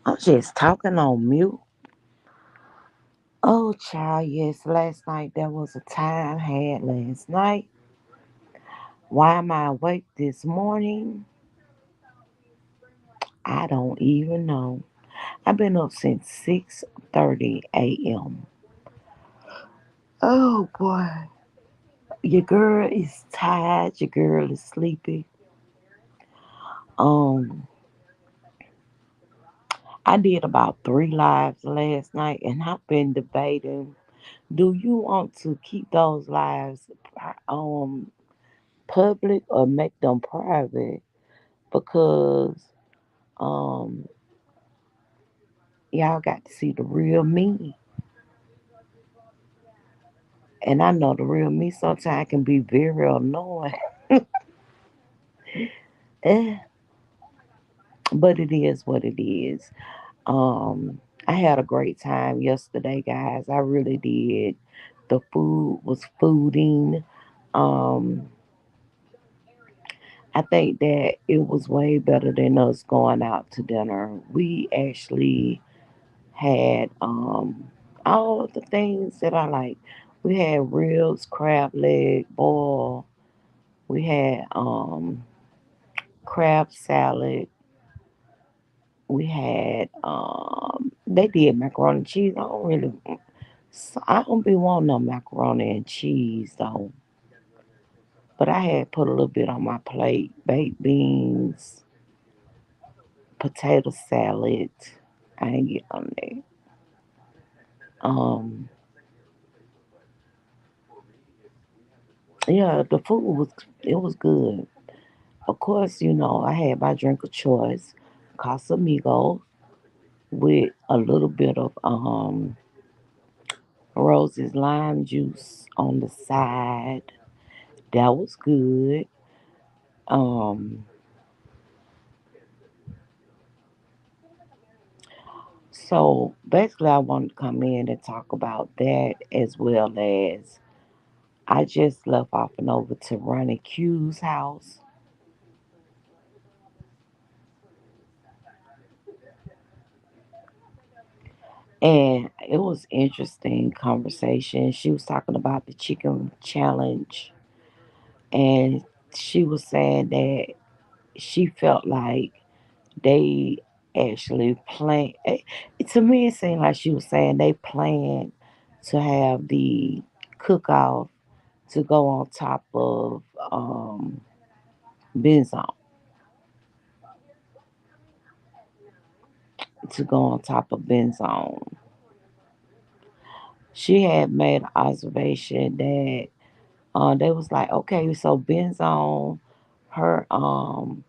I'm just talking on mute. Oh, child, yes, last night there was a time had last night. Why am I awake this morning? I don't even know. I've been up since 6:30 a.m. Oh boy. Your girl is tired, your girl is sleepy. Um, I did about 3 lives last night and I've been debating, do you want to keep those lives public or make them private? Because um y'all got to see the real me. And I know the real me sometimes can be very annoying. Eh, but it is what it is. I had a great time yesterday, guys. I really did. The food was fooding. Um, I think that it was way better than us going out to dinner. We actually had all of the things that I like. We had ribs, crab leg, boil. We had crab salad. We had they did macaroni and cheese. I don't be wanting no macaroni and cheese though. But I had put a little bit on my plate. Baked beans, potato salad. I ain't get on there. Um yeah, the food was good. Of course, I had my drink of choice, Casamigos, with a little bit of Rose's lime juice on the side. That was good. Um, so basically, I wanted to come in and talk about that as well as I just left off and over to Ronnie Q's house. And it was interesting conversation. She was talking about the chicken challenge, and she was saying that she felt like they actually plan. To me, it seemed like she was saying they planned to have the cook off to go on top of Benzone, to go on top of Benzone. She had made an observation that they was like, okay, so Benzone, her her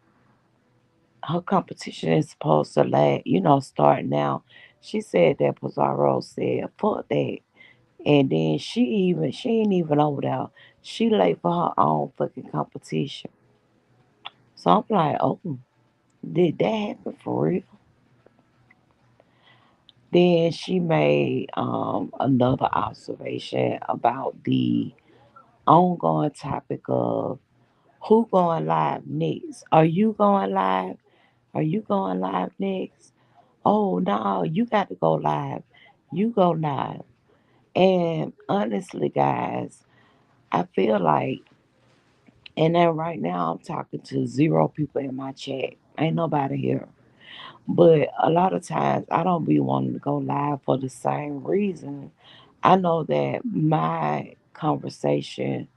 competition is supposed to start now. She said that Pizarro said, fuck that. And then she ain't even over there. She late for her own fucking competition. So I'm like, oh, did that happen for real? Then she made another observation about the ongoing topic of who going live next. Are you going live? Are you going live next? Oh no, you got to go live. You go live. And honestly, guys, I feel like, and then right now I'm talking to zero people in my chat. Ain't nobody here. But a lot of times I don't be wanting to go live for the same reason. I know that my conversation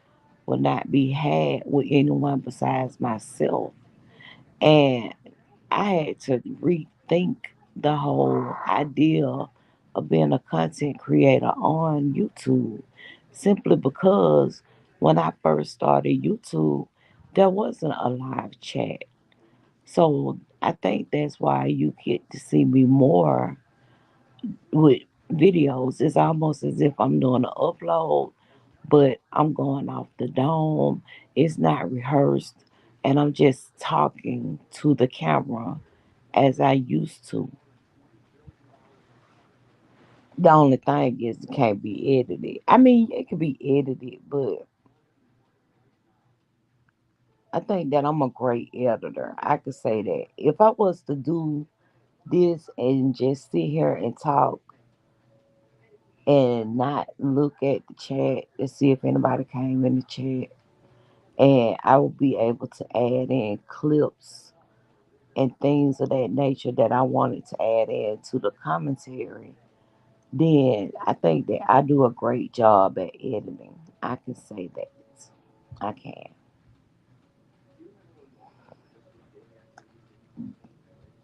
will not be had with anyone besides myself. And I had to rethink the whole idea of being a content creator on YouTube simply because when I first started YouTube, there wasn't a live chat. So I think that's why you get to see me more with videos. It's almost as if I'm doing an upload, but I'm going off the dome. It's not rehearsed, and I'm just talking to the camera as I used to. The only thing is it can't be edited. I mean, it can be edited, but I think that I'm a great editor. I could say that. If I was to do this and just sit here and talk and not look at the chat to see if anybody came in the chat. And I will be able to add in clips and things of that nature that I wanted to add in to the commentary. Then I think that I do a great job at editing. I can say that. I can.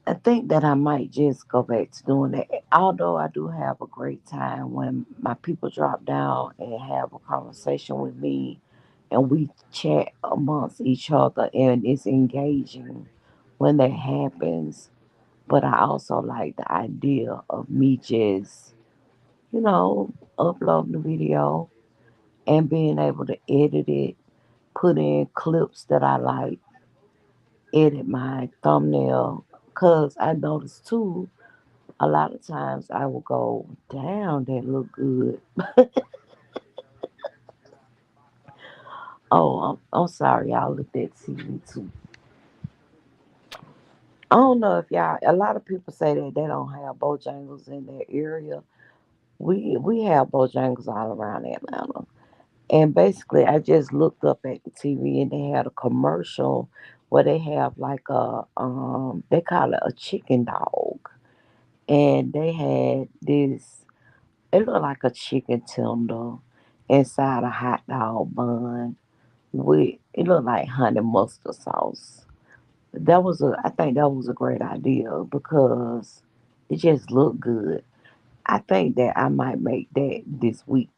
I think that I might just go back to doing that. Although I do have a great time when my people drop down and have a conversation with me and we chat amongst each other and it's engaging when that happens. But I also like the idea of me just, you know, uploading the video and being able to edit it, put in clips that I like, edit my thumbnail. Cause I noticed too, a lot of times I will go, damn, that look good. Oh, I'm sorry, y'all looked at TV too. I don't know if y'all. A lot of people say that they don't have Bojangles in their area. We have Bojangles all around Atlanta. And basically, I just looked up at the TV and they had a commercial where they have like they call it a chicken dog, and they had this. It looked like a chicken tender inside a hot dog bun with it looked like honey mustard sauce. I think that was a great idea because it just looked good. I think that I might make that this week.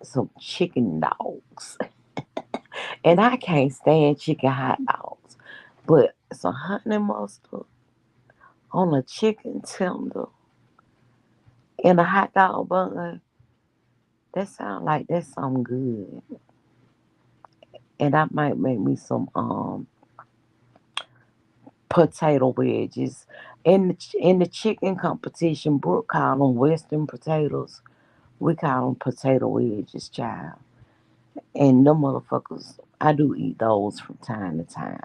Some chicken dogs. And I can't stand chicken hot dogs. But some honey mustard on a chicken tender in a hot dog bun, that sounds like that's something good. And I might make me some potato wedges. In the chicken competition, Brooke called them Western potatoes. We call them potato wedges, child. And them motherfuckers, I do eat those from time to time.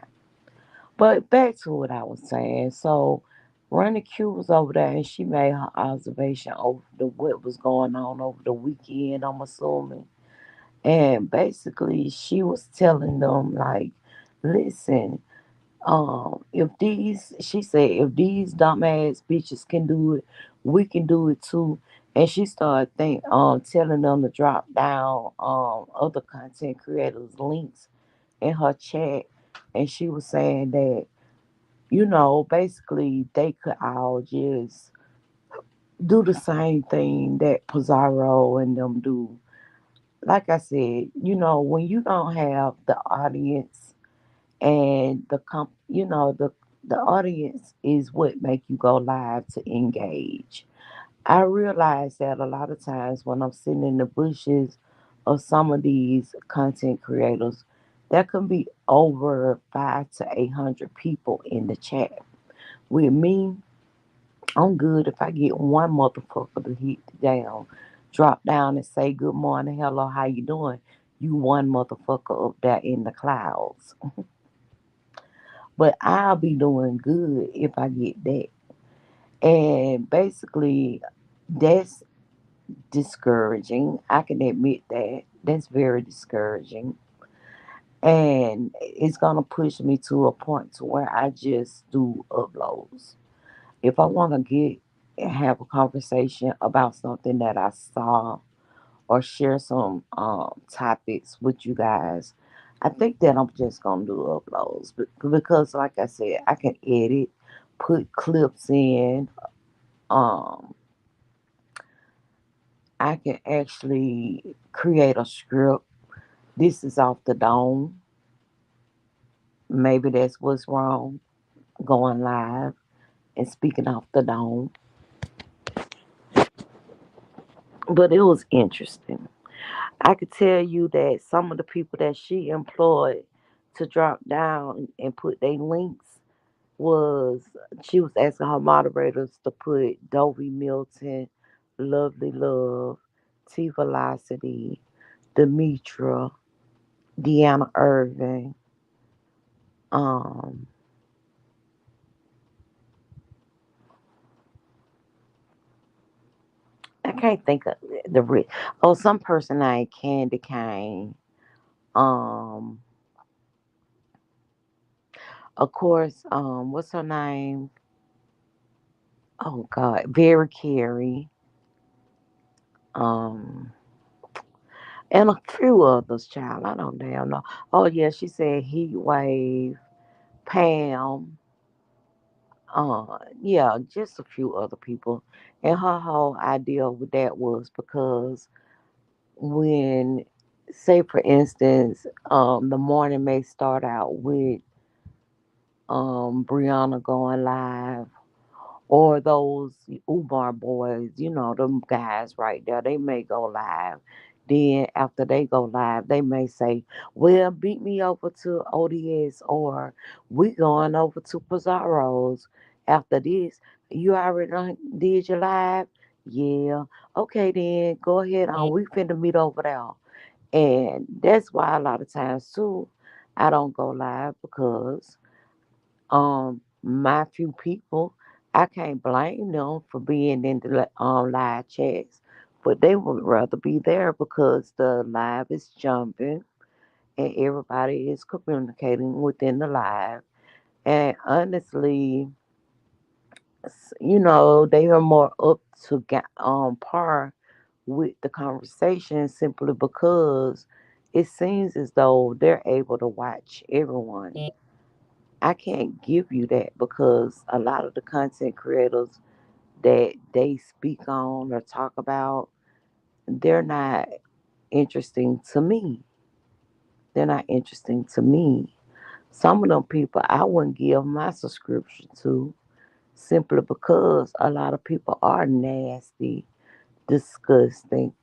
But back to what I was saying. So, Ronnie Q was over there and she made her observation over what was going on over the weekend, I'm assuming. And basically, she was telling them, like, listen, she said, if these dumbass bitches can do it, we can do it too. And she started telling them to drop down other content creators' links in her chat. And she was saying that, basically they could all just do the same thing that Pizarro and them do. Like I said, when you don't have the audience and the audience is what make you go live to engage. I realize that a lot of times when I'm sitting in the bushes of some of these content creators, there can be over 500 to 800 people in the chat. With me, I'm good if I get one motherfucker to hit down, drop down and say good morning, hello, how you doing? You one motherfucker up there in the clouds. But I'll be doing good if I get that. And basically, that's discouraging. I can admit that. That's very discouraging. And it's gonna push me to a point to where I just do uploads. If I wanna get have a conversation about something that I saw or share some topics with you guys, I think that I'm just gonna do uploads because, like I said, I can edit, put clips in. Um, I can actually create a script. This is off the dome. Maybe that's what's wrong. Going live and speaking off the dome, but it was interesting. I could tell you that some of the people that she employed to drop down and put their links was she was asking her moderators to put Dovey Milton, Lovely Love, T Velocity, Demetra, Deanna Irving, um, I can't think of the oh, some person named Candy Cane. Um, of course, what's her name? Oh God, Very Carey. Um, and a few others, child. I don't damn know. Oh yeah, she said Heat Wave, Pam. Yeah, just a few other people. And her whole idea with that was because when, say for instance, the morning may start out with Brianna going live, or those Umar boys, them guys right there, they may go live. Then after they go live, they may say, "Well, beat me over to ODS, or we going over to Pizarro's after this. You already done did your live? Yeah. Okay, then go ahead on. We finna meet over there." And that's why a lot of times too, I don't go live because my few people, I can't blame them for being in the live chats, but they would rather be there because the live is jumping and everybody is communicating within the live. And honestly, they are more up to get on par with the conversation simply because it seems as though they're able to watch everyone. I can't give you that because a lot of the content creators that they speak on or talk about, they're not interesting to me. They're not interesting to me. Some of them people I wouldn't give my subscription to simply because a lot of people are nasty, disgusting,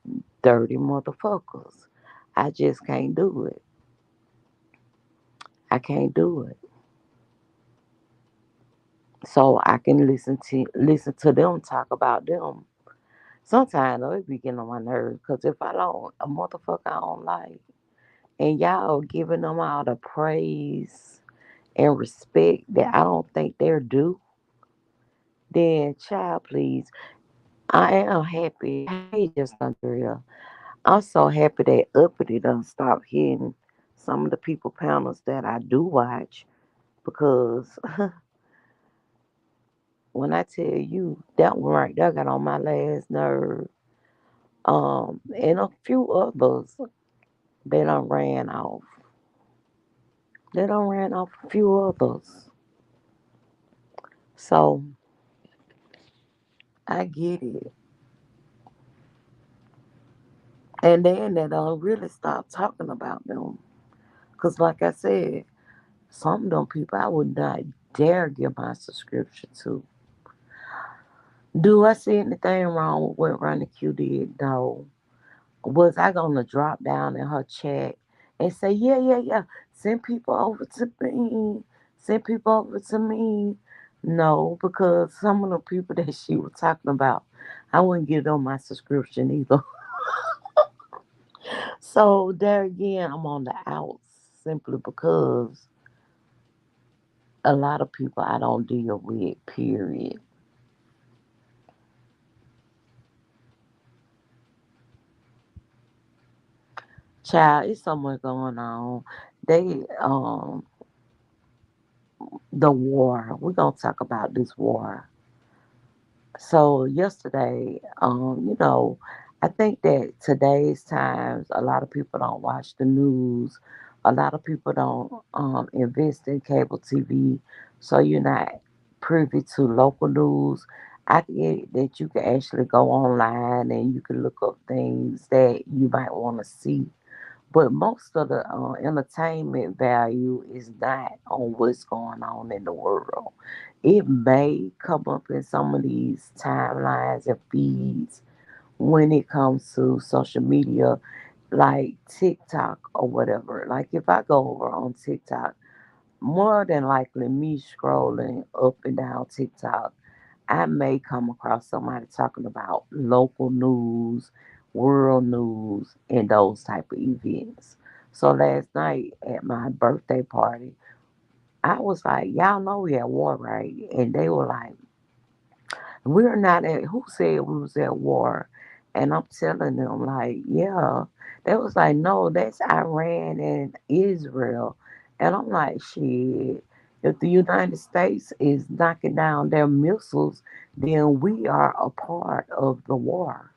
dirty motherfuckers. I just can't do it. I can't do it. So I can listen to them talk about them. Sometimes though, it be getting on my nerves because if I don't, a motherfucker I don't like, and y'all giving them all the praise and respect that I don't think they're due, then child, please. I am happy. Hey, just Andrea. I'm so happy that Uppity done stopped hitting some of the people panels that I do watch because when I tell you that one right there got on my last nerve, and a few others they done ran off. They done ran off a few others. So I get it. And then they don't really stop talking about them. Because, like I said, some of them people I would not dare give my subscription to. Do I see anything wrong with what Ronnie Q did? No. Was I going to drop down in her chat and say, yeah, yeah, yeah, send people over to me? Send people over to me? No, because some of the people that she was talking about, I wouldn't give them my subscription either. So there again, I'm on the outs simply because a lot of people I don't deal with, period. Child, it's somewhere going on. They the war. We're gonna talk about this war. So yesterday, I think that today's times, a lot of people don't watch the news. A lot of people don't invest in cable TV, so you're not privy to local news. I get that you can actually go online and you can look up things that you might want to see, but most of the entertainment value is not on what's going on in the world. It may come up in some of these timelines and feeds when it comes to social media, like TikTok or whatever. Like if I go over on TikTok, more than likely me scrolling up and down TikTok, I may come across somebody talking about local news, world news, and those type of events. So last night at my birthday party, I was like, "Y'all know we at war, right?" And they were like, "We're not at." Who said we was at war? And I'm telling them, like, yeah. They was like, no, that's Iran and Israel. And I'm like, shit. If the United States is knocking down their missiles, then we are a part of the war.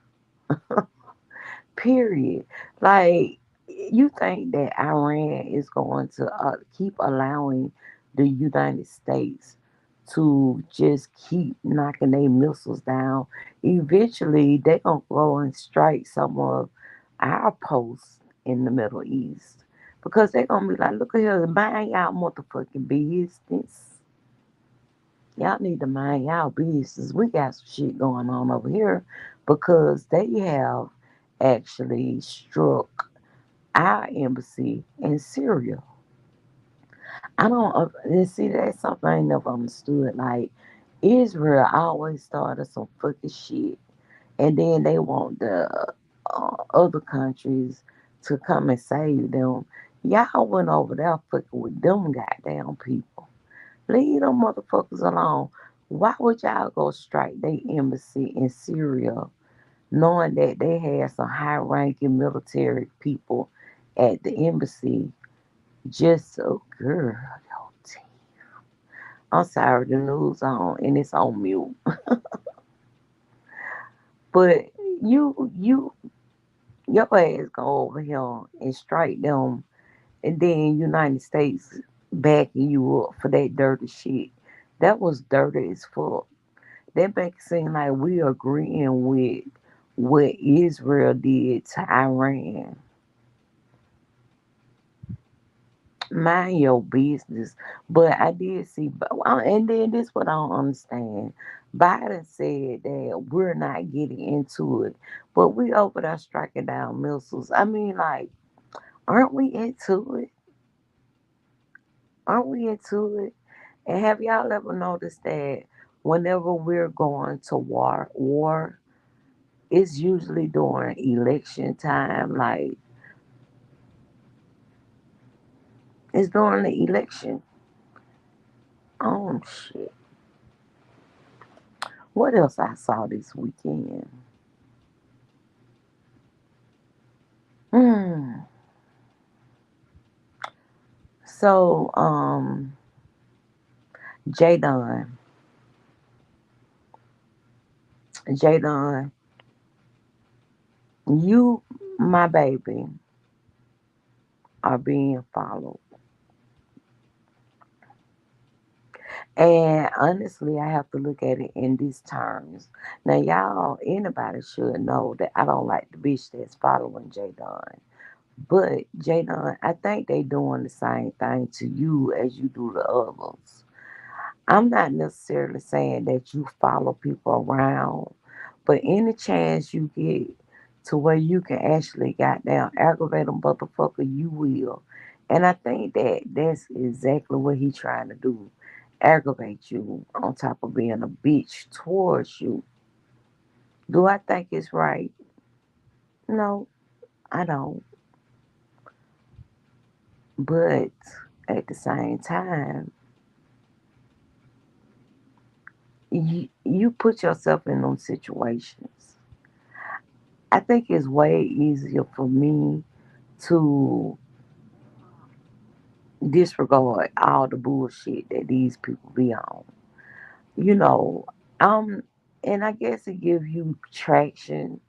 Period. Like, you think that Iran is going to keep allowing the United States to just keep knocking their missiles down? Eventually, they're going to go and strike some of our posts in the Middle East because they're going to be like, look at here, mind y'all motherfucking business. Y'all need to mind y'all business. We got some shit going on over here because they have actually struck our embassy in Syria. I don't see that's something I ain't never understood. Like Israel always started some fucking shit, and then they want the other countries to come and save them. Y'all went over there fucking with them goddamn people. Leave them motherfuckers alone. Why would y'all go strike their embassy in Syria knowing that they had some high ranking military people at the embassy just so girl, yo, I'm sorry, the news on and it's on mute. But you your ass go over here and strike them and then United States backing you up for that dirty shit. That was dirty as fuck. That makes it seem like we agreeing with what Israel did to Iran. Mind your business. But I did see, and then this what I don't understand. Biden said that we're not getting into it, but we over there striking down missiles. I mean, like, aren't we into it? Aren't we into it? And have y'all ever noticed that whenever we're going to war, it's usually during election time. Like it's during the election. Oh shit! What else I saw this weekend? Hmm. So, Jadon, Jadon, you, my baby, are being followed. And honestly, I have to look at it in these terms. Now, y'all, anybody should know that I don't like the bitch that's following Jadon. But Jadon, I think they doing the same thing to you as you do to others. I'm not necessarily saying that you follow people around, but any chance you get to where you can actually goddamn aggravate a motherfucker, you will. And I think that that's exactly what he trying to do. Aggravate you on top of being a bitch towards you. Do I think it's right? No, I don't. But at the same time, you put yourself in those situations. I think it's way easier for me to disregard all the bullshit that these people be on. You know, um, and I guess it gives you traction.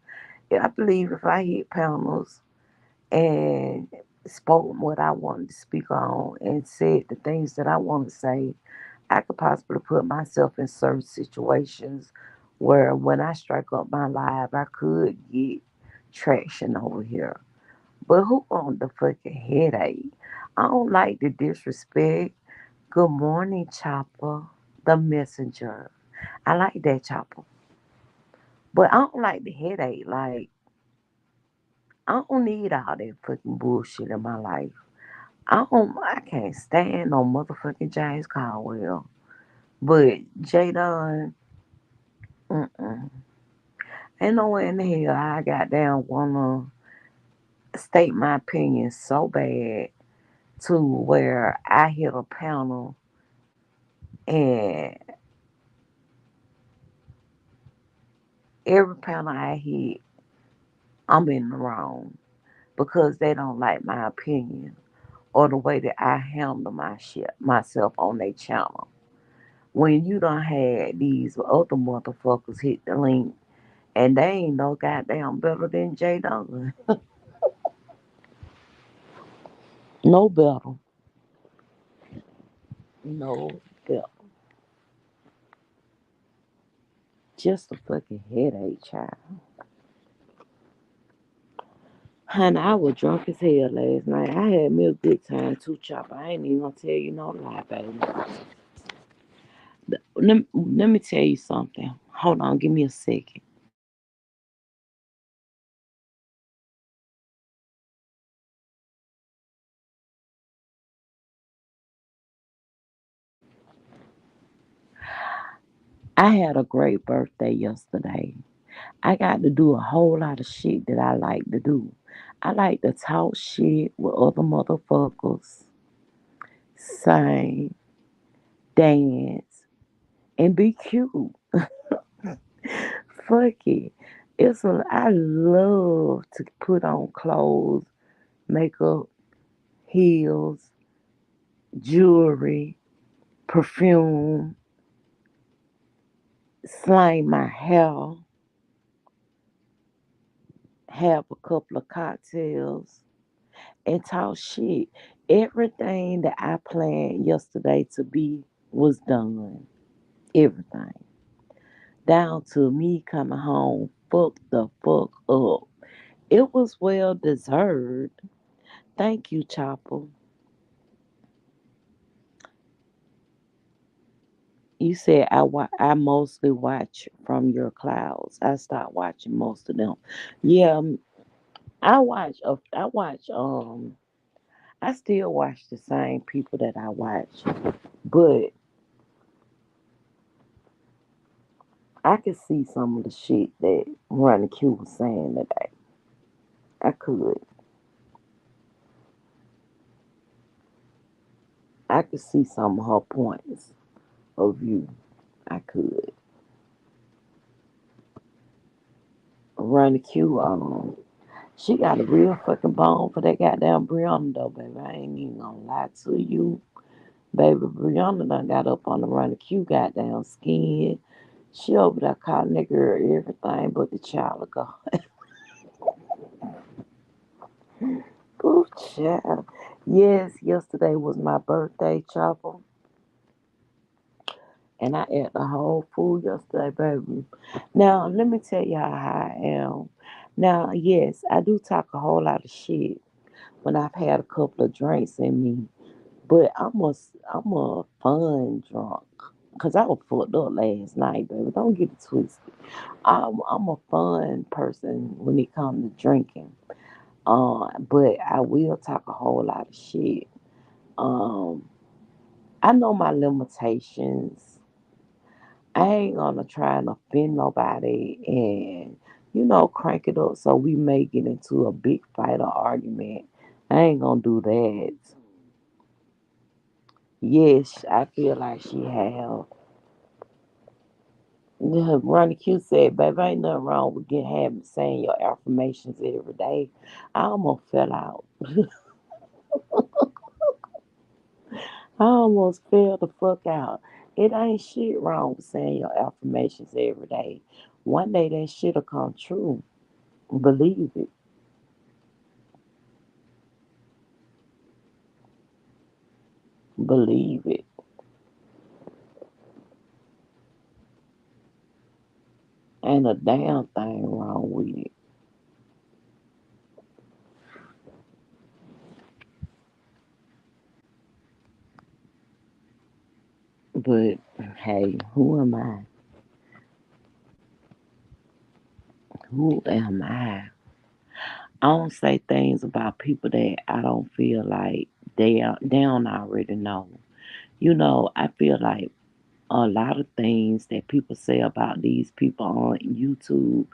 I believe if I hit panels and spoke what I wanted to speak on and said the things that I want to say, I could possibly put myself in certain situations where when I strike up my live, I could get traction over here. But who on the fucking headache? I don't like the disrespect. Good morning, Chopper, the messenger. I like that Chopper. But I don't like the headache. Like, I don't need all that fucking bullshit in my life. I can't stand no motherfucking James Caldwell. But Jadon, mm-mm. Ain't nowhere in the hell I got down wanna state my opinion so bad to where I hit a panel and every panel I hit, I'm in the wrong because they don't like my opinion or the way that I handle my shit myself on their channel. When you done had these other motherfuckers hit the link and they ain't no goddamn better than Jay Dunn. No better. No better. Just a fucking headache, child. Honey, I was drunk as hell last night. I had me a good time too, Chopper. I ain't even gonna tell you no lie, baby. Let me tell you something. Hold on, give me a second. I had a great birthday yesterday. I got to do a whole lot of shit that I like to do. I like to talk shit with other motherfuckers, sing, dance, and be cute. Fuck it. I love to put on clothes, makeup, heels, jewelry, perfume, slang my hair, have a couple of cocktails, and talk shit. Everything that I planned yesterday to be was done. Everything. Down to me coming home fucked the fuck up. It was well deserved. Thank you, Chopper. You said I mostly watch from your clouds. I stopped watching most of them. Yeah, I watch I still watch the same people that I watch, but I could see some of the shit that Ronnie Q was saying today. I could. I could see some of her points of view. I could. Ronnie Q, she got a real fucking bone for that goddamn Brianna though, baby. I ain't even gonna lie to you. Baby, Brianna done got up on the Ronnie Q goddamn skin. She over there calling that girl everything but the child of God. Ooh, child. Yes, yesterday was my birthday, Chopper. And I ate the whole food yesterday, baby. Now, let me tell y'all how I am. Now, yes, I do talk a whole lot of shit when I've had a couple of drinks in me, but I'm a fun drunk. Cause I was fucked up last night, baby. Don't get it twisted. I'm a fun person when it comes to drinking. But I will talk a whole lot of shit. Um, I know my limitations. I ain't gonna try and offend nobody and crank it up so we may get into a big fight or argument. I ain't gonna do that. Yes, I feel like she have. Yeah, Ronnie Q said, "Baby, ain't nothing wrong with getting having saying your affirmations every day." I almost fell out. I almost fell the fuck out. It ain't shit wrong with saying your affirmations every day. One day that shit'll come true. Believe it. Believe it. Ain't a damn thing wrong with it. But hey, who am I? Who am I? I don't say things about people that I don't feel like they don't already know. I feel like a lot of things that people say about these people on YouTube,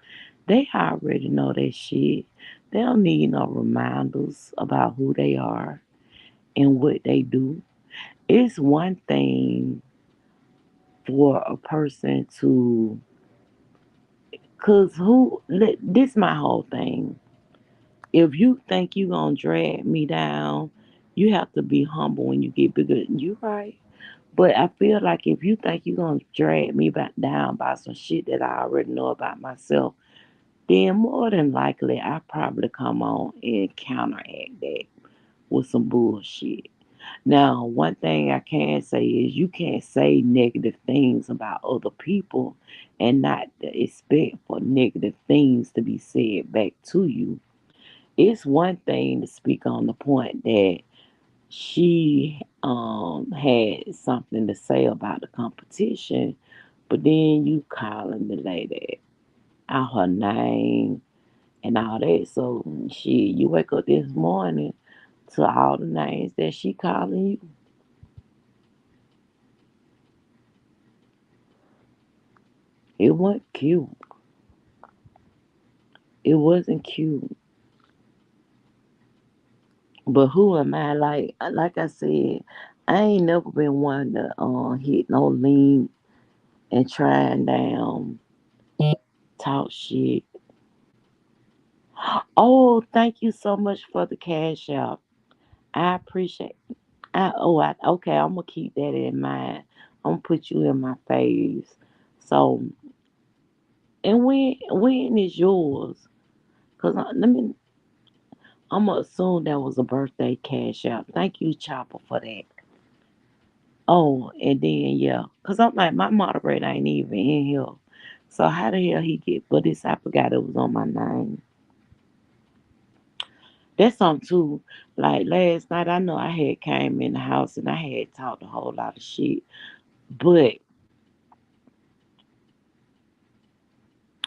they already know that shit. They don't need no reminders about who they are and what they do. It's one thing for a person to Cause this my whole thing. If you think you gonna drag me down, you have to be humble when you get bigger. You right. But I feel like if you think you gonna drag me back down by some shit that I already know about myself, then more than likely I probably come on and counteract that with some bullshit. Now, one thing I can say is you can't say negative things about other people and not expect for negative things to be said back to you. It's one thing to speak on the point that she had something to say about the competition, but then you calling the lady out her name and all that. So shit, you wake up this morning to all the names that she calling you. It wasn't cute. It wasn't cute. But who am I? Like I said, I ain't never been one to hit no link and try and down talk shit. Oh, thank you so much for the cash out. I appreciate. Okay. I'm gonna keep that in mind. I'm gonna put you in my faves. So, and when is yours? Cause let me. I'm gonna assume that was a birthday cash out. Thank you, Chopper, for that. Oh, and then yeah, cause I'm like my moderator ain't even in here. So how the hell he get? But this I forgot it was on my name. That's something too. Like last night, I know I had came in the house and I had talked a whole lot of shit, but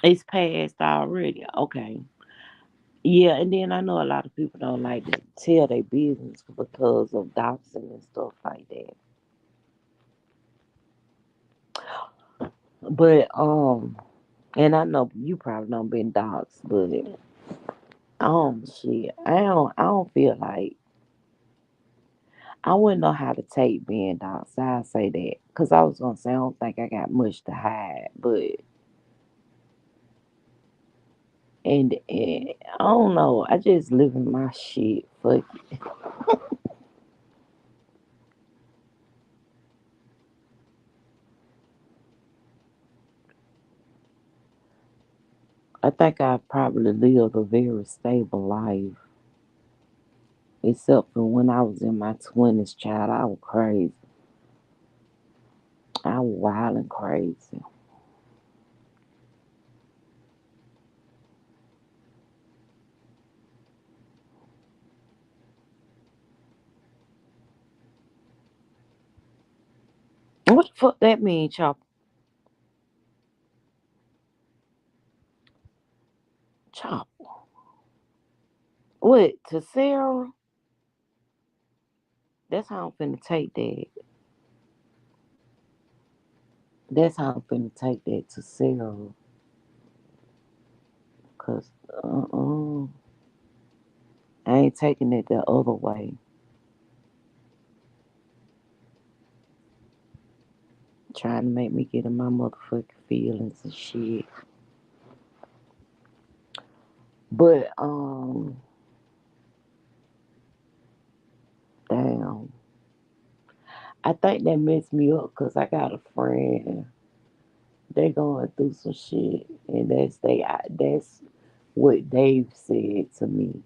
it's passed already. Okay, yeah, and then I know a lot of people don't like to tell their business because of doxing and stuff like that. But and I know you probably don't been doxed, but shit, I don't feel like I wouldn't know how to take being doxed. I'll say that because I was gonna say I don't think I got much to hide, but and I don't know. I just live in my shit. Fuck it. I think I probably lived a very stable life, except for when I was in my 20s, child. I was crazy. I was wild and crazy. What the fuck that mean, chop? Chop. What to Sarah? That's how I'm finna take that. That's how I'm finna take that to Sarah. Cause I ain't taking it the other way. Trying to make me get in my motherfucking feelings and shit. But damn, I think that messed me up because I got a friend. They going through some shit, and that's what they've said to me.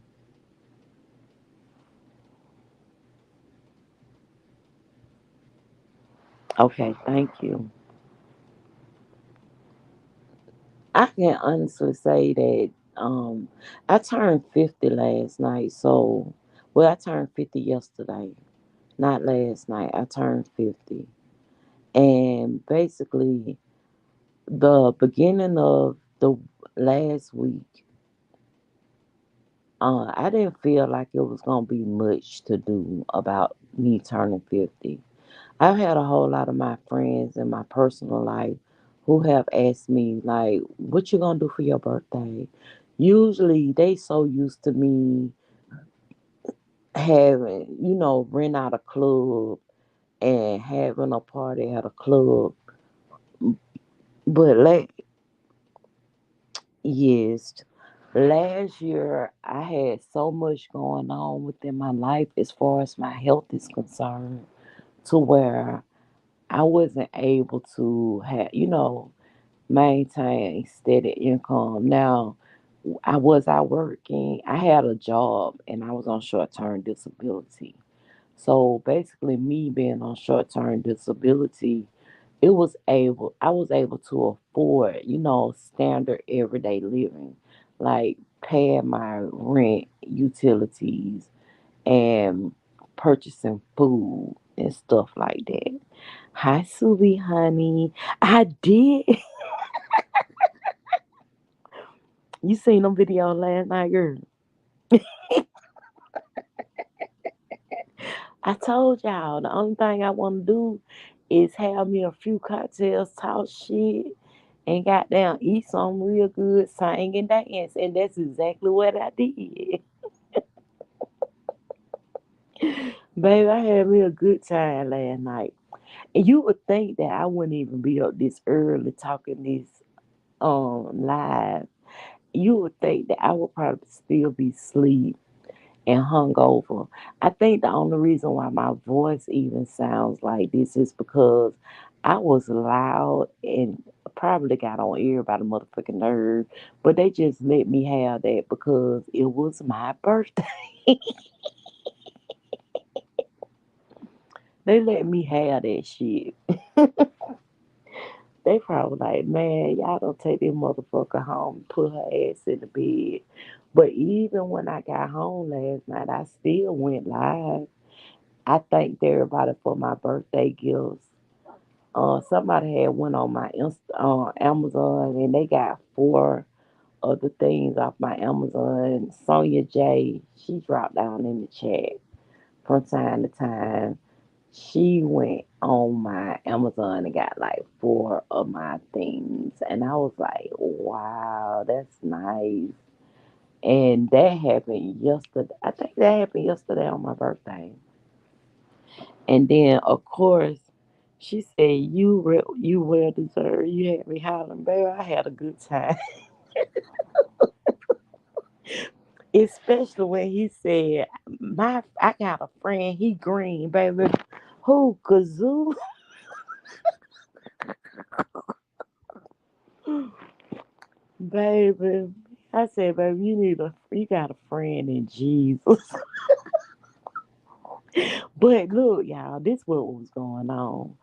Okay, thank you. I can honestly say that I turned 50 last night. So, well, I turned 50 yesterday, not last night. I turned 50. And basically, the beginning of the last week, I didn't feel like it was going to be much to do about me turning 50. I've had a whole lot of my friends in my personal life who have asked me, like, what you going to do for your birthday? Usually, they so used to me having, rent out a club and having a party at a club. But Yes. Last year, I had so much going on within my life as far as my health is concerned, to where I wasn't able to have, maintain steady income. Now, I was out working. I had a job and I was on short term disability. So basically, me being on short term disability, I was able to afford, standard everyday living, like paying my rent, utilities, and purchasing food and stuff like that. Hi, Subi, honey. I did. You seen them video last night, girl? I told y'all the only thing I want to do is have me a few cocktails, talk shit, and goddamn eat some real good, sing and dance, and that's exactly what I did. Baby, I had me a good time last night. And you would think that I wouldn't even be up this early talking this live. You would think that I would probably still be asleep and hungover. I think the only reason why my voice even sounds like this is because I was loud and probably got on everybody motherfucking nerve, but they just let me have that because it was my birthday. They let me have that shit. They probably like, man, y'all don't take this motherfucker home, put her ass in the bed. But even when I got home last night, I still went live. I thanked everybody for my birthday gifts. Somebody had went on my Amazon and they got four other things off my Amazon. Sonia J, she dropped down in the chat from time to time. She went on my Amazon and got like four of my things, and I was like, wow, that's nice. And that happened yesterday. I think that happened yesterday on my birthday. And then, of course, she said, "You well deserved. You had me hollering, baby. I had a good time." Especially when he said, I got a friend. He green, baby. Who Kazoo, baby? I said, baby, you got a friend in Jesus. But look, y'all, this what was going on.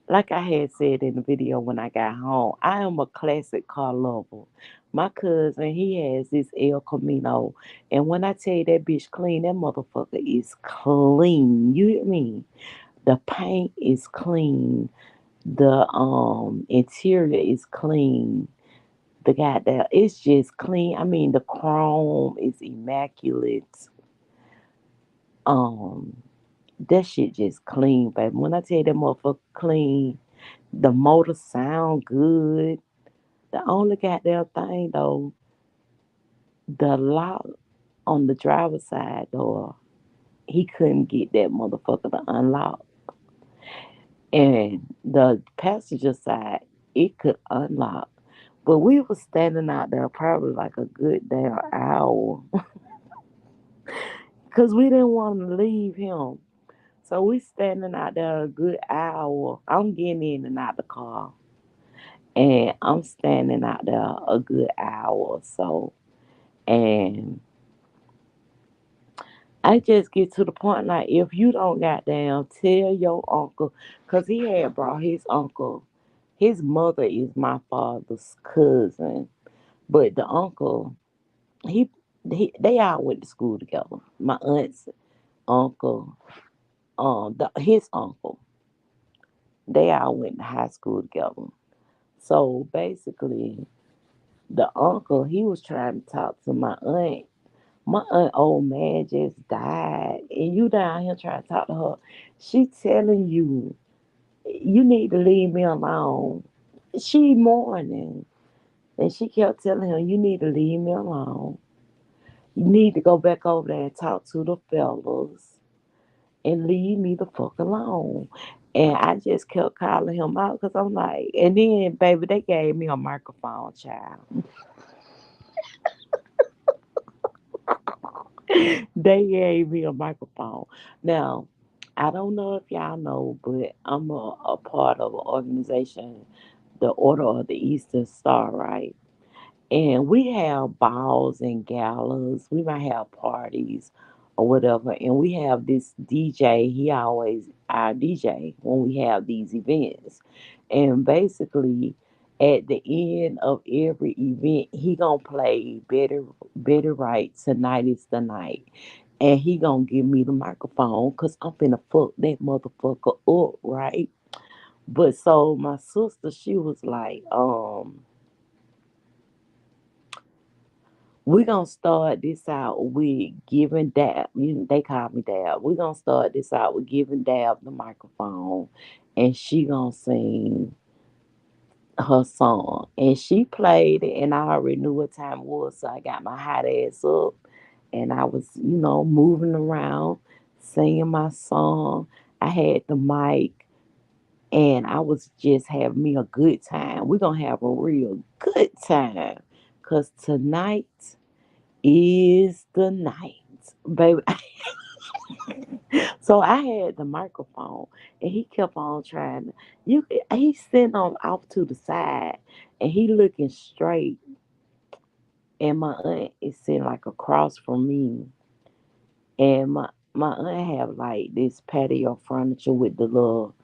Like I had said in the video when I got home, I am a classic car lover. My cousin, he has this El Camino. And when I tell you that bitch clean, that motherfucker is clean. You hear me? The paint is clean. The interior is clean. The goddamn it's just clean. I mean the chrome is immaculate. Um that shit just clean, baby. When I tell you that motherfucker clean, the motor sound good. The only goddamn thing though, the lock on the driver's side door, he couldn't get that motherfucker to unlock. And the passenger side, it could unlock. But we was standing out there probably like a good damn hour. Cause we didn't want to leave him. So we standing out there a good hour. I'm getting in and out the car. And I'm standing out there a good hour or so. And I just get to the point like if you don't goddamn tell your uncle, cause he had brought his uncle. His mother is my father's cousin, but the uncle he, they all went to school together. My aunt's uncle, his uncle, they all went to high school together. So basically, the uncle he was trying to talk to my aunt. My aunt old man just died, and you down here trying to talk to her. She telling you you need to leave me alone. She mourning, and she kept telling him you need to leave me alone. You need to go back over there and talk to the fellas and leave me the fuck alone. And I just kept calling him out because I'm like, and then baby, they gave me a microphone, child. They gave me a microphone. Now, I don't know if y'all know, but I'm a part of an organization, the Order of the Eastern Star, right? And we have balls and galas. We might have parties or whatever. And we have this DJ. He always our DJ when we have these events. And basically, at the end of every event, he gonna play Better Right. Tonight is the night. And he gonna give me the microphone because I'm finna fuck that motherfucker up, right? But so my sister, she was like, we're gonna start this out with giving Dab. They call me Dab. We're gonna start this out with giving Dab the microphone, and she gonna sing her song. And she played it, and I already knew what time it was, so I got my hot ass up, and I was, moving around, singing my song. I had the mic, and I was just having me a good time. We're gonna have a real good time, cause tonight is the night, baby. So I had the microphone, and he kept on trying. He's sitting on off to the side, and he looking straight, and my aunt is sitting like across from me, and my aunt have like this patio furniture with the little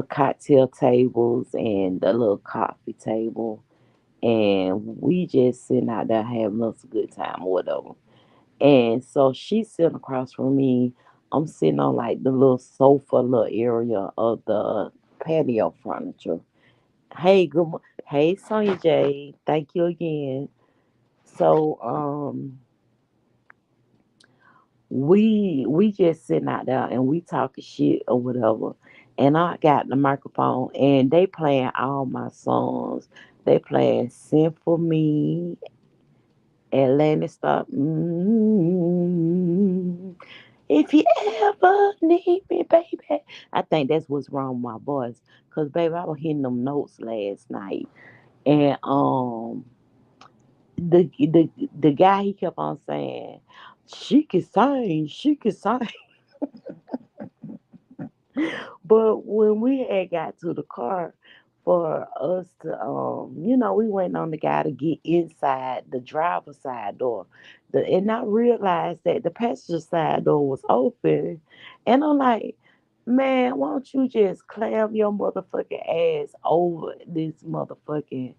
cocktail tables and the little coffee table, and we just sitting out there having us a good time or whatever. And so she's sitting across from me. I'm sitting on like the little sofa little area of the patio furniture. Hey, hey Sonya J. Thank you again. So we just sitting out there and we talking shit or whatever. And I got the microphone and they playing all my songs. They playing Sing for Me, Atlantic Stop. If you ever need me, baby. I think that's what's wrong with my voice. Cause baby, I was hitting them notes last night. And the guy he kept on saying, she can sing. But when we had got to the car for us to we waiting on the guy to get inside the driver's side door. And I realized that the passenger side door was open. And I'm like, man, why don't you just clam your motherfucking ass over this motherfucking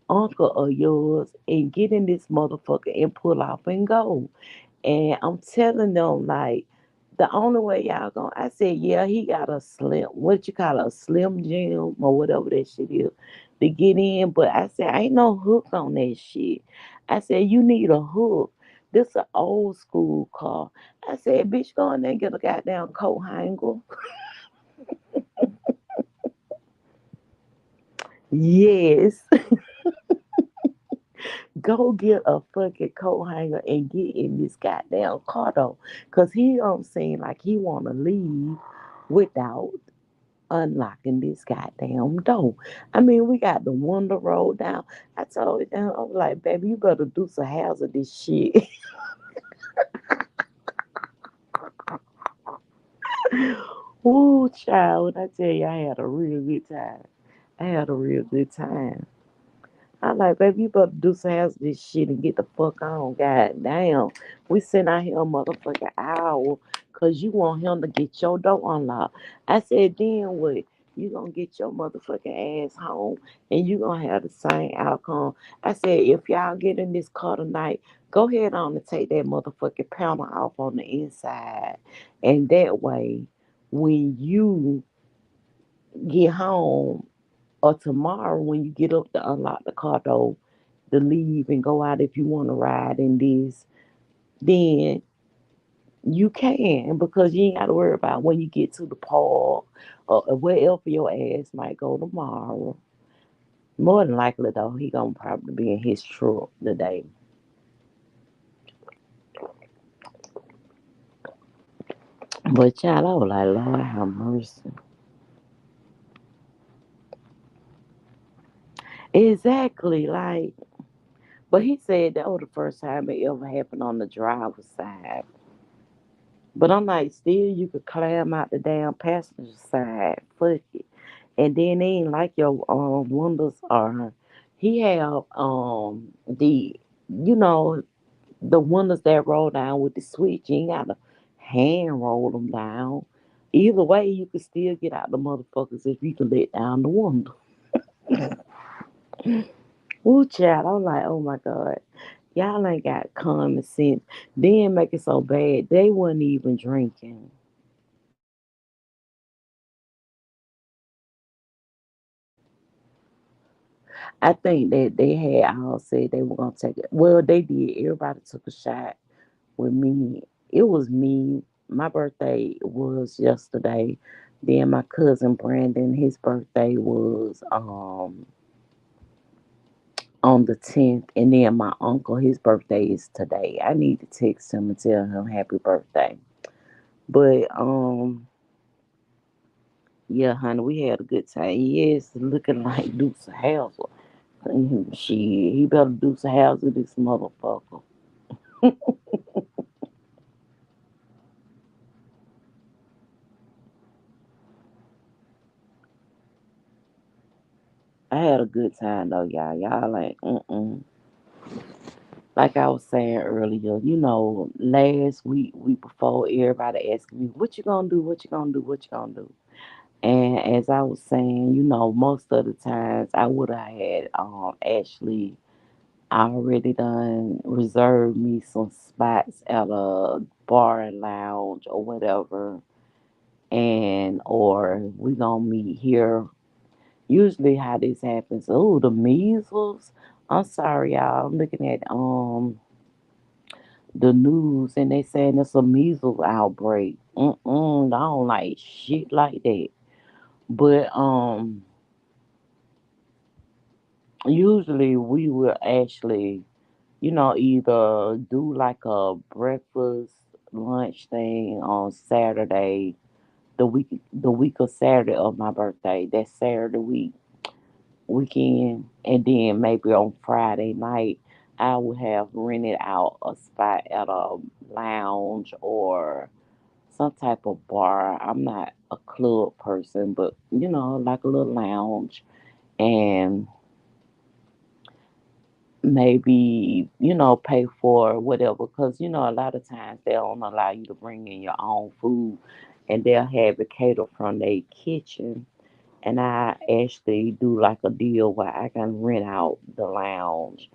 uncle of yours and get in this motherfucker and pull off and go? And I'm telling them, like, the only way y'all going, I said, yeah, he got a slim, what you call it, a slim jim or whatever that shit is to get in. But I said, ain't no hook on that shit. I said, you need a hook. This an old school car. I said, bitch, go in there and get a goddamn coat hanger. Yes. Go get a fucking coat hanger and get in this goddamn car though. Cause he don't seem like he wanna leave without unlocking this goddamn door. I mean, we got the window rolled down. I told him, I was like, baby, you better do some hazardous shit. Ooh, child, when I tell you I had a real good time. I had a real good time. I like, baby, you better do some house this shit and get the fuck on. God damn. We sent out here a motherfucking hour because you want him to get your door unlocked. I said, then what? You gonna get your motherfucking ass home and you gonna have the same outcome. I said, if y'all get in this car tonight, go ahead on and take that motherfucking panel off on the inside. And that way, when you get home or tomorrow when you get up to unlock the car door to leave and go out if you want to ride in this, then you can because you ain't got to worry about when you get to the park or wherever your ass might go tomorrow. More than likely though, he gonna probably be in his truck today. But child, I was like, Lord have mercy. Exactly, like But he said that was the first time it ever happened on the driver's side. But I'm like, still, you could climb out the damn passenger side. Fuck it. And then they ain't like your windows are. He have the you know the windows that roll down with the switch. You ain't gotta hand roll them down. Either way, you can still get out the motherfuckers if you can let down the window. Ooh, child, I'm like, oh my god, y'all ain't got common sense. Then make it so bad they wasn't even drinking. I think that they had all said they were gonna take it. Well, they did. Everybody took a shot with me. It was me. My birthday was yesterday. Then my cousin Brandon, his birthday was on the 10th, and then my uncle, his birthday is today. I need to text him and tell him happy birthday. But yeah, honey, we had a good time. Yes, looking like Dukes of Hazzard. Shit, he better Dukes of Hazzard this motherfucker. I had a good time though, y'all. Y'all like, like I was saying earlier, last week before, everybody asking me, what you gonna do? What you gonna do? What you gonna do? And as I was saying, most of the times I would have had actually already done reserved me some spots at a bar and lounge or whatever, and or we gonna meet here. Usually, how this happens? Oh, the measles. I'm sorry, y'all. I'm looking at the news and they saying it's a measles outbreak. I don't like shit like that. But usually we will actually, either do like a breakfast lunch thing on Saturday, the week of Saturday of my birthday. That Saturday weekend, and then maybe on Friday night I would have rented out a spot at a lounge or some type of bar. I'm not a club person, but like a little lounge, and maybe pay for whatever, because a lot of times they don't allow you to bring in your own food, and they'll have it catered from their kitchen. And I actually do like a deal where I can rent out the lounge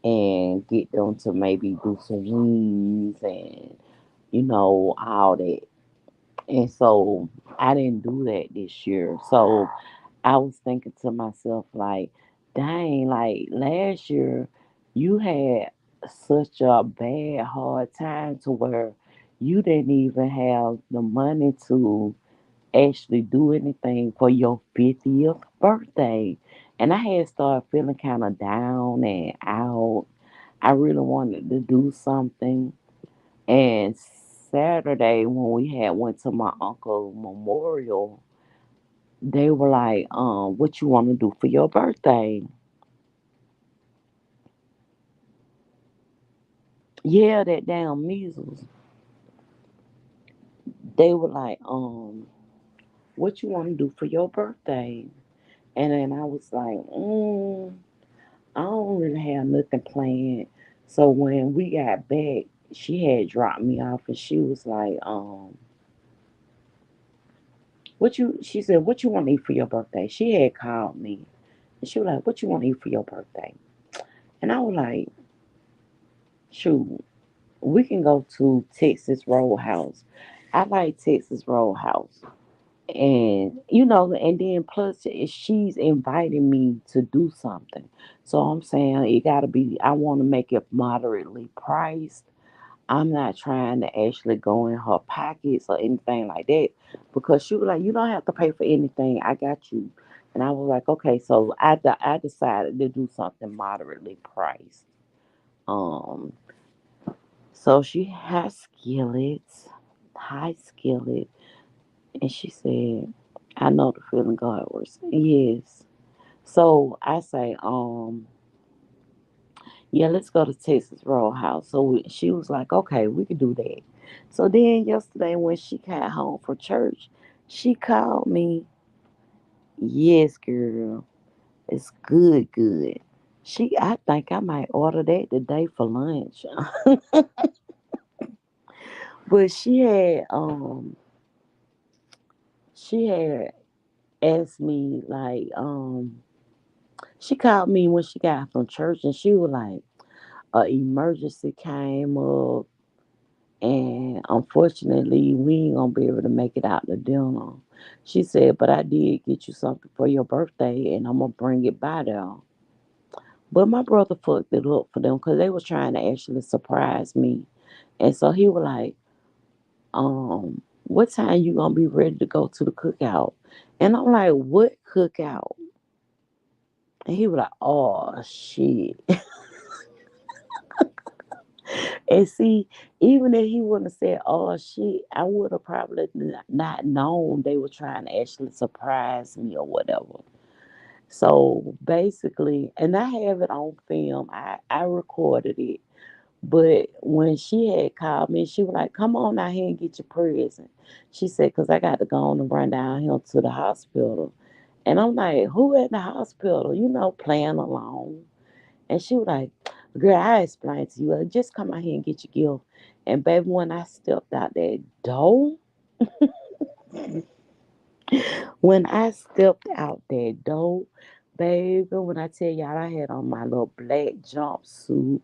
and get them to maybe do some wings and all that. And so I didn't do that this year. So I was thinking to myself, like, dang, like last year you had such a bad, hard time to where you didn't even have the money to actually do anything for your 50th birthday. And I had started feeling kind of down and out. I really wanted to do something. And Saturday, when we had went to my uncle's memorial, they were like, what you want to do for your birthday? Yeah, that damn measles. They were like, what you want to do for your birthday? And then I was like, I don't really have nothing planned. So when we got back, she had dropped me off and she was like, she said, what you want to eat for your birthday? She had called me and she was like, what you want to eat for your birthday? And I was like, shoot, we can go to Texas Roadhouse. I like Texas Roadhouse. And and then plus she's inviting me to do something. So I'm saying it gotta be, I want to make it moderately priced. I'm not trying to actually go in her pockets or anything like that, because she was like, you don't have to pay for anything. I got you. And I was like, okay. So I decided to do something moderately priced. Um, so she has skillets, high skillet, and she said, I know the feeling God works. Yes. So I say, Yeah, let's go to Texas Roadhouse. So she was like, okay, we can do that. So then yesterday when she got home from church, she called me. Yes, girl, it's good, good. I think I might order that today for lunch. But she had asked me like she called me when she got from church and she was like, a emergency came up and unfortunately we ain't gonna be able to make it out to dinner. She said, but I did get you something for your birthday and I'm gonna bring it by there. But my brother fucked it up for them because they was trying to actually surprise me. And so he was like, what time you gonna be ready to go to the cookout? And I'm like, what cookout? And he was like, oh shit. And see, even if he wouldn't have said, oh shit, I would have probably not known they were trying to actually surprise me or whatever. So basically, and I have it on film, I recorded it. But when she had called me, she was like, come on out here and get your present. She said, because I got to go on and run down here to the hospital. And I'm like, who at the hospital? You know, playing along. And she was like, girl, I explained to you. Just come out here and get your gift. And baby, when I stepped out that door, when I stepped out that door, baby, when I tell y'all I had on my little black jumpsuit,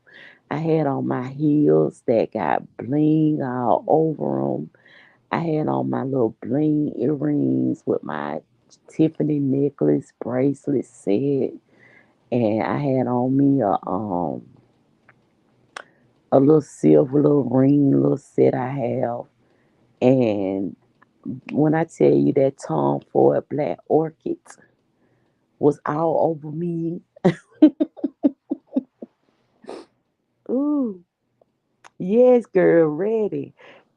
I had on my heels that got bling all over them. I had on my little bling earrings with my Tiffany necklace, bracelet set, and I had on me a little silver little ring, little set I have. And when I tell you that Tom Ford Black Orchid was all over me, ooh, yes, girl, ready.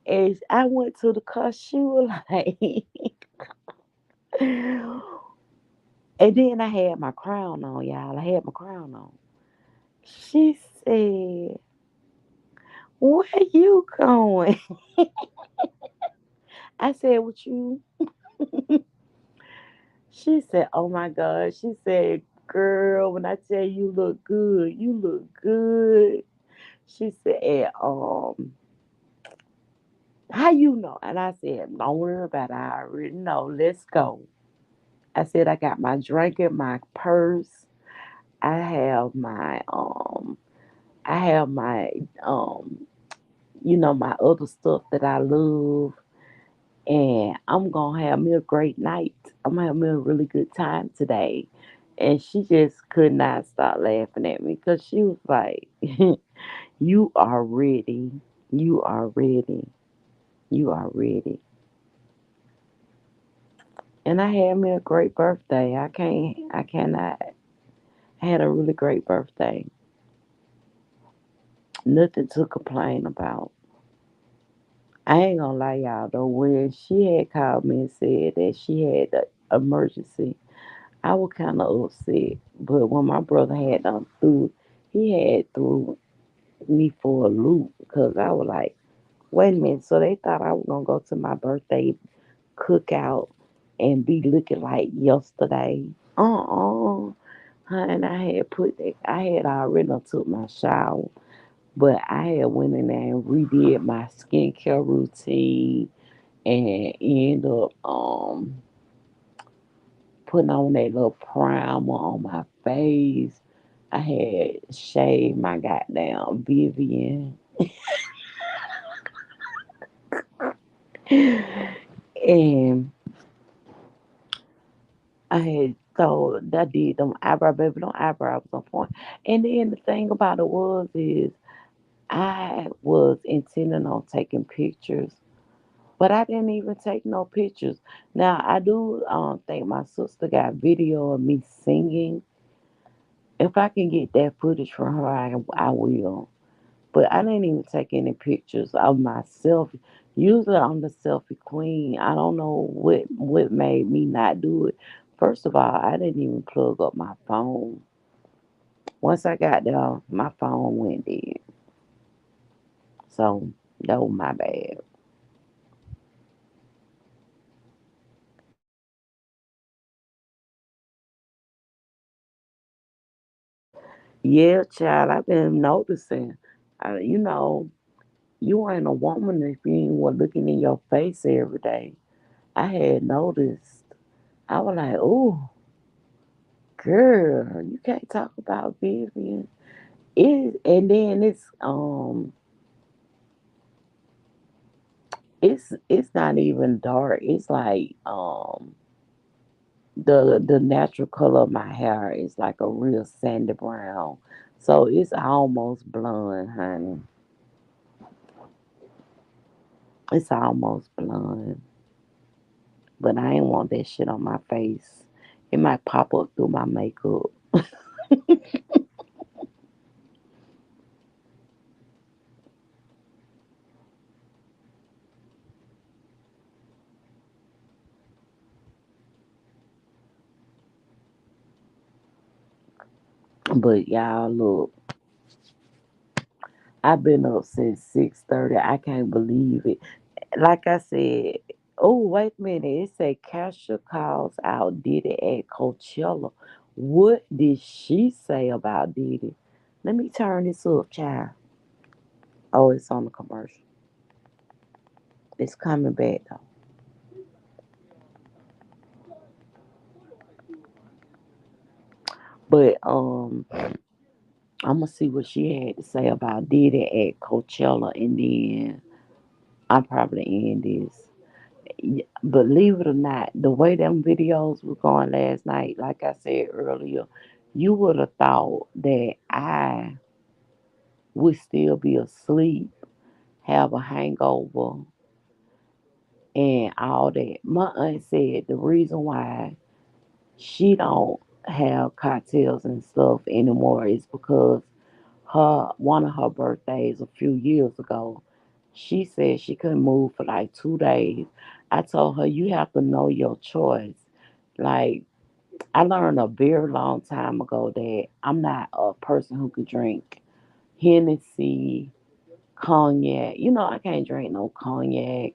As I went to the car, she was like, and then I had my crown on, y'all. I had my crown on. She said, where you going? I said, with you? She said, oh my God. She said, girl, when I tell you look good, you look good. She said, how you know? And I said, don't worry about it. I already know. Let's go. I said, I got my drink in my purse. I have my I have my um my other stuff that I love. And I'm gonna have me a great night. I'm gonna have me a really good time today. And she just could not stop laughing at me because she was like, you are ready. You are ready. You are ready. And I had me a great birthday. I cannot. I had a really great birthday. Nothing to complain about. I ain't gonna lie, y'all, though, when she had called me and said that she had an emergency, I was kind of upset. But when my brother had he had threw me for a loop because I was like, wait a minute. So they thought I was gonna go to my birthday cookout and be looking like yesterday. And I had already done took my shower, but I had went in there and redid my skincare routine and end up putting on that little primer on my face. I had shaved my goddamn Vivian, and I had thought I did them eyebrow, baby. Them eyebrows on point. And then the thing about it was is I was intending on taking pictures, but I didn't even take no pictures. Now I do think my sister got video of me singing. If I can get that footage from her, I will. But I didn't even take any pictures of myself. Usually I'm the selfie queen. I don't know what made me not do it. First of all, I didn't even plug up my phone. Once I got there, my phone went dead. So that was my bad. Yeah, child, I've been noticing. You know, you ain't a woman if you ain't was looking in your face every day. I had noticed. I was like, "Ooh, girl, you can't talk about Vivian." And then it's not even dark. It's like the natural color of my hair is like a real sandy brown. So it's almost blonde, honey. It's almost blonde. But I ain't want that shit on my face. It might pop up through my makeup. But y'all look, I've been up since 6:30. I can't believe it. Like I said, oh wait a minute. It said Kesha calls out Diddy at Coachella. What did she say about Diddy? Let me turn this up, child. Oh, it's on the commercial. It's coming back though. But I'm gonna see what she had to say about Diddy at Coachella, and then I'll probably end this. Believe it or not, the way them videos were going last night, like I said earlier, you would have thought that I would still be asleep, have a hangover, and all that. My aunt said the reason why she don't have cocktails and stuff anymore is because her one of her birthdays a few years ago, she said she couldn't move for like 2 days. I told her you have to know your choice. Like I learned a very long time ago that I'm not a person who could drink Hennessy, cognac. You know, I can't drink no cognac.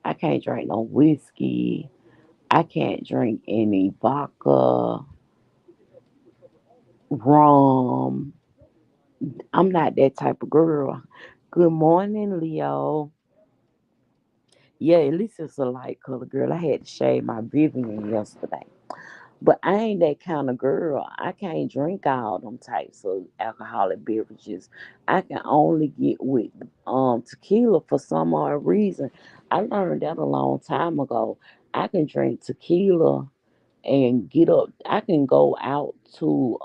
I can't drink no whiskey. I can't drink any vodka, rum. I'm not that type of girl. Good morning, Leo. Yeah, at least it's a light color girl. I had to shave my Vivian yesterday. But I ain't that kind of girl. I can't drink all them types of alcoholic beverages. I can only get with tequila for some odd reason. I learned that a long time ago. I can drink tequila and get up. I can go out to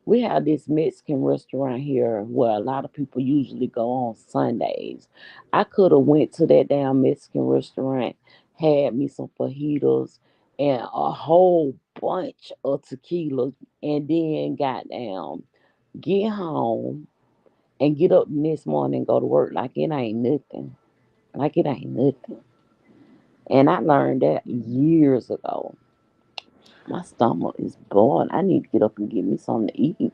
we have this Mexican restaurant here where a lot of people usually go on Sundays. I could have went to that damn Mexican restaurant, had me some fajitas and a whole bunch of tequila, and then got down, get home and get up the next morning and go to work like it ain't nothing. Like it ain't nothing. And I learned that years ago. My stomach is bored. I need to get up and get me something to eat.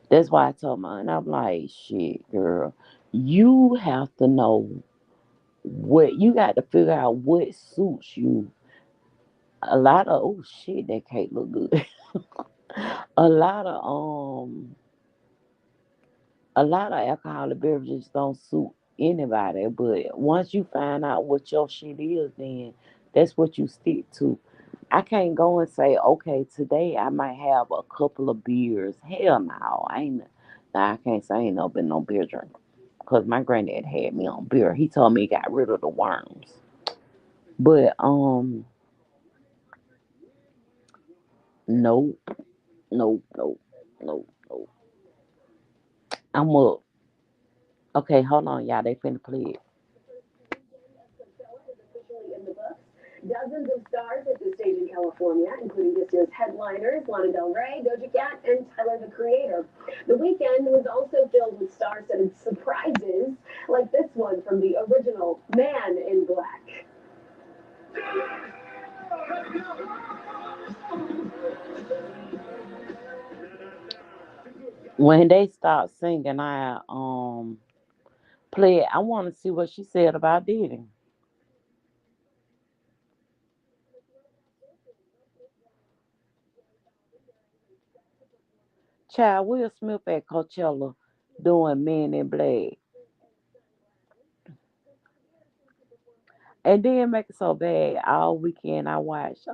That's why I told mine, I'm like, shit, girl, you have to know what you got to figure out what suits you. A lot of oh shit, that cake look good. a lot of um a lot of alcoholic beverages don't suit anybody, but once you find out what your shit is, then that's what you stick to. I can't go and say, okay, today I might have a couple of beers. Hell no, I ain't. Nah, I can't say I ain't no been no beer drinker. Cause my granddad had me on beer. He told me he got rid of the worms. But nope, nope, nope, nope, nope. I'm up. Okay, hold on, y'all. They finna play it. In the books. Dozens of stars at the stage in California, including this year's headliners Lana Del Rey, Doja Cat, and Tyler the Creator. The weekend was also filled with star-studded surprises, like this one from the original Man in Black. When they start singing, I play it. I want to see what she said about Diddy. Child, Will Smith at Coachella doing Men in Black. And then make it so bad all weekend I watched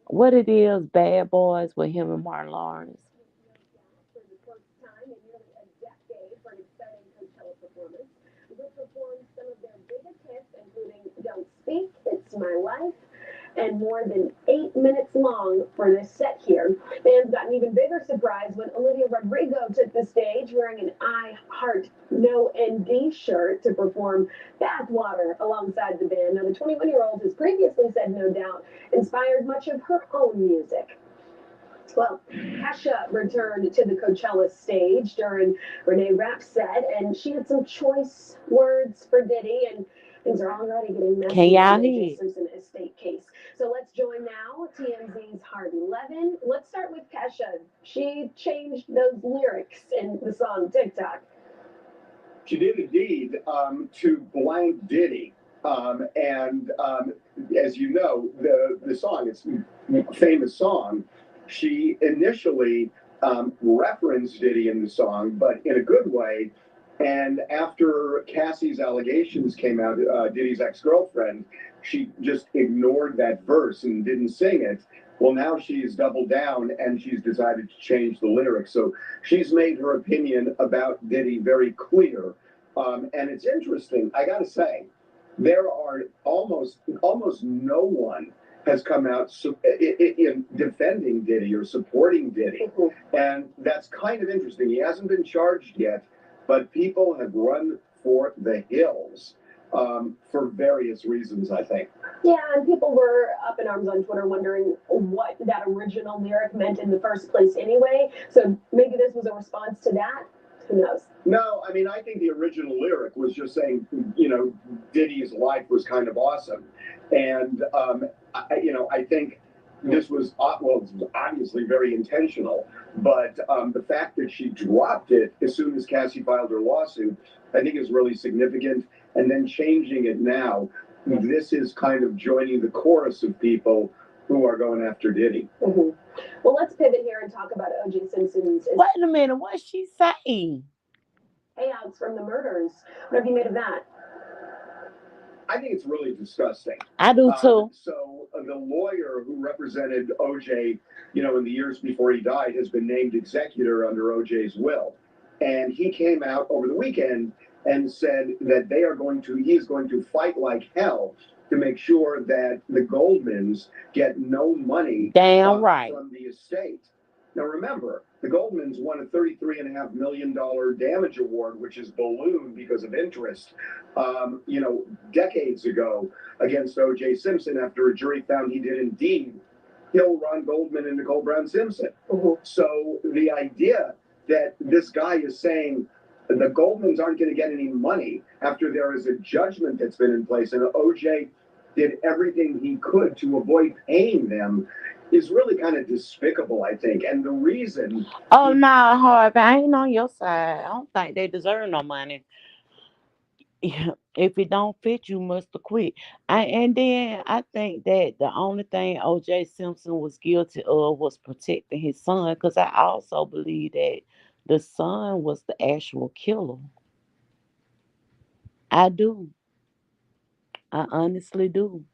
what it is, Bad Boys with him and Martin Lawrence. Don't Speak, It's My Life, and more than 8 minutes long for this set here. Fans got an even bigger surprise when Olivia Rodrigo took the stage wearing an I Heart No ND shirt to perform Bathwater alongside the band. Now, the 21-year-old has previously said No Doubt inspired much of her own music. Well, Kesha returned to the Coachella stage during Renee Rapp's set, and she had some choice words for Diddy, and things are already getting Can messy in y'all the O.J. hear it? Simpson estate case. So let's join now TMZ's Harvey Levin. Let's start with Kesha. She changed those lyrics in the song TikTok. She did indeed to blank Diddy. And as you know, the song, it's a famous song. She initially referenced Diddy in the song, but in a good way. And after Cassie's allegations came out, Diddy's ex girlfriend, she just ignored that verse and didn't sing it. Well, now she's doubled down and she's decided to change the lyrics. So she's made her opinion about Diddy very clear. And it's interesting, I got to say, there are almost no one has come out in defending Diddy or supporting Diddy. And that's kind of interesting. He hasn't been charged yet, but people have run for the hills for various reasons, I think. Yeah, and people were up in arms on Twitter wondering what that original lyric meant in the first place anyway. So maybe this was a response to that. Who knows? No, I mean, I think the original lyric was just saying, you know, Diddy's life was kind of awesome. And, I think this was, well, it was obviously very intentional, but the fact that she dropped it as soon as Cassie filed her lawsuit, I think is really significant. And then changing it now, this is kind of joining the chorus of people who are going after Diddy. Mm-hmm. Well, let's pivot here and talk about O.J. Simpson's Wait a minute, what she say? payouts from the murders. What have you made of that? I think it's really disgusting. I do too. So the lawyer who represented OJ, in the years before he died, has been named executor under OJ's will, and he came out over the weekend and said that he is going to fight like hell to make sure that the Goldmans get no money Damn right. from the estate. Now remember, the Goldmans won a $33.5 million damage award, which is ballooned because of interest. Decades ago against O.J. Simpson after a jury found he did indeed kill Ron Goldman and Nicole Brown Simpson. Mm-hmm. So the idea that this guy is saying the Goldmans aren't going to get any money after there is a judgment that's been in place and O.J. did everything he could to avoid paying them is really kind of despicable, I think. And the reason. Oh no, Harvey, I ain't on your side. I don't think they deserve no money. If it don't fit, you must have quit. And then I think that the only thing O.J. Simpson was guilty of was protecting his son, because I also believe that the son was the actual killer. I do. I honestly do.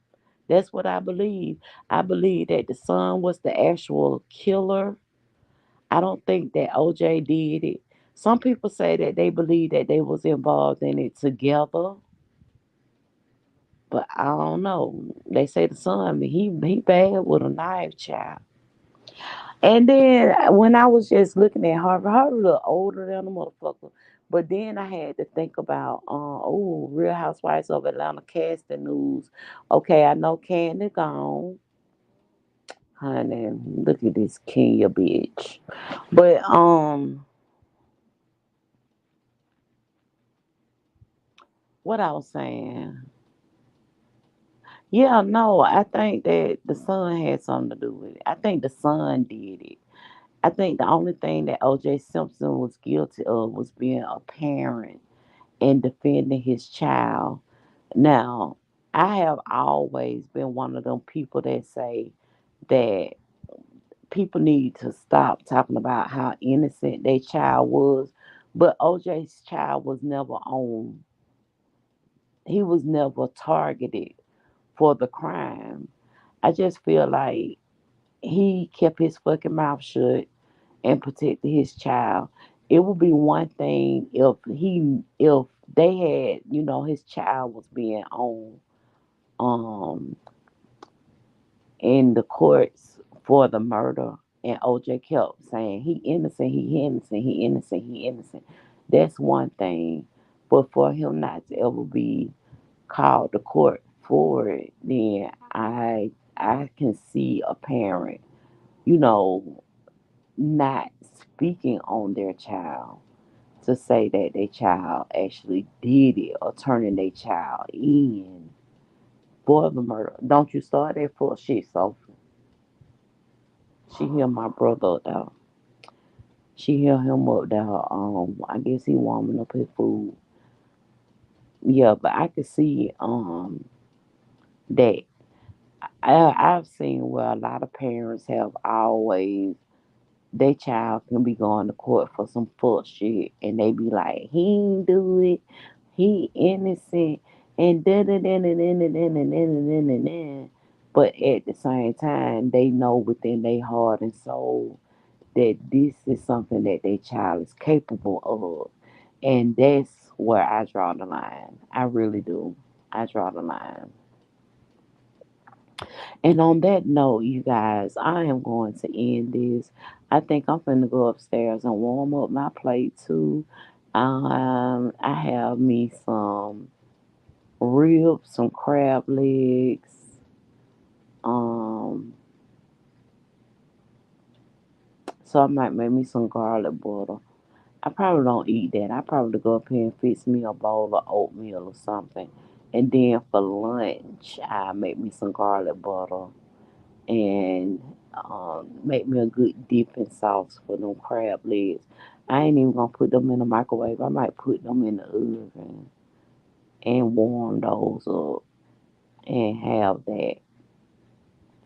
That's what I believe. I believe that the son was the actual killer. I don't think that OJ did it. Some people say that they believe that they was involved in it together, but I don't know. They say the son, he bad with a knife, child. And then when I was just looking at Harvard a little older than a motherfucker. But then I had to think about, Real Housewives of Atlanta casting news. Okay, I know Candy gone. Honey, look at this Kenya bitch. But what I was saying, Yeah, no, I think that the son had something to do with it. I think the son did it. I think the only thing that OJ Simpson was guilty of was being a parent and defending his child. Now, I have always been one of them people that say that people need to stop talking about how innocent their child was. But OJ's child was never on, he was never targeted for the crime. I just feel like he kept his fucking mouth shut and protected his child. It would be one thing if they had, his child was being on um in the courts for the murder, and OJ kept saying he innocent, he innocent, he innocent, he innocent. That's one thing. But for him not to ever be called to court for it, then I can see a parent, you know, not speaking on their child to say that their child actually did it or turning their child in for the murder. Don't you start that for shit, so she hear my brother up there. She hear him up there. I guess he warming up his food. Yeah, but I can see that I've seen where a lot of parents have always their child can be going to court for some fuck shit, and they be like, he ain't do it, he innocent, and da da da da da da da da da da da. But at the same time, they know within their heart and soul that this is something that their child is capable of, and that's where I draw the line. I really do. I draw the line. And on that note, you guys, I am going to end this. I think I'm finna go upstairs and warm up my plate too. I have me some ribs, some crab legs, um, so I might make me some garlic butter. I probably don't eat that. I probably go up here and fix me a bowl of oatmeal or something. And then for lunch, I make me some garlic butter and make me a good dipping sauce for them crab legs. I ain't even gonna put them in the microwave. I might put them in the oven and warm those up and have that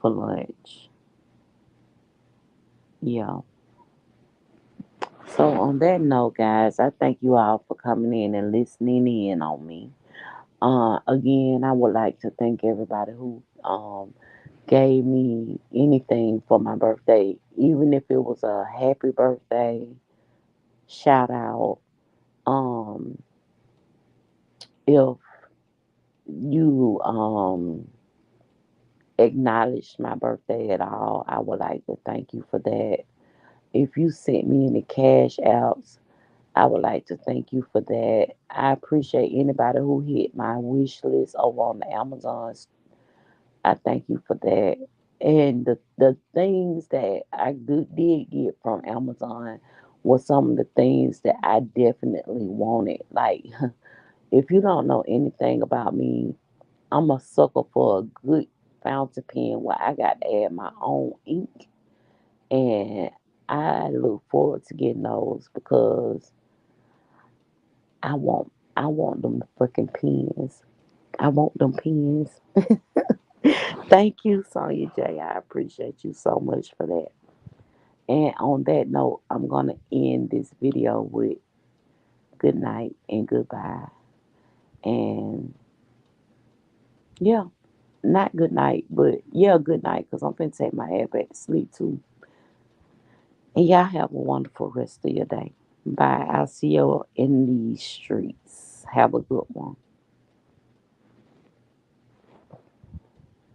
for lunch. Yeah. So on that note, guys, I thank you all for coming in and listening in on me. Again, I would like to thank everybody who gave me anything for my birthday, even if it was a happy birthday, shout out. Um, if you acknowledged my birthday at all, I would like to thank you for that. If you sent me any cash outs, I would like to thank you for that. I appreciate anybody who hit my wish list over on the Amazon. I thank you for that. And the things that I did get from Amazon was some of the things that I definitely wanted. Like, if you don't know anything about me, I'm a sucker for a good fountain pen where I got to add my own ink. And I look forward to getting those because I want them fucking pens. I want them pens. Thank you, Sonya J. I appreciate you so much for that. And on that note, I'm gonna end this video with good night and goodbye. And yeah, not good night, but yeah, good night, because I'm finna take my head back to sleep too. And y'all have a wonderful rest of your day. Bye. I'll see you in these streets. Have a good one.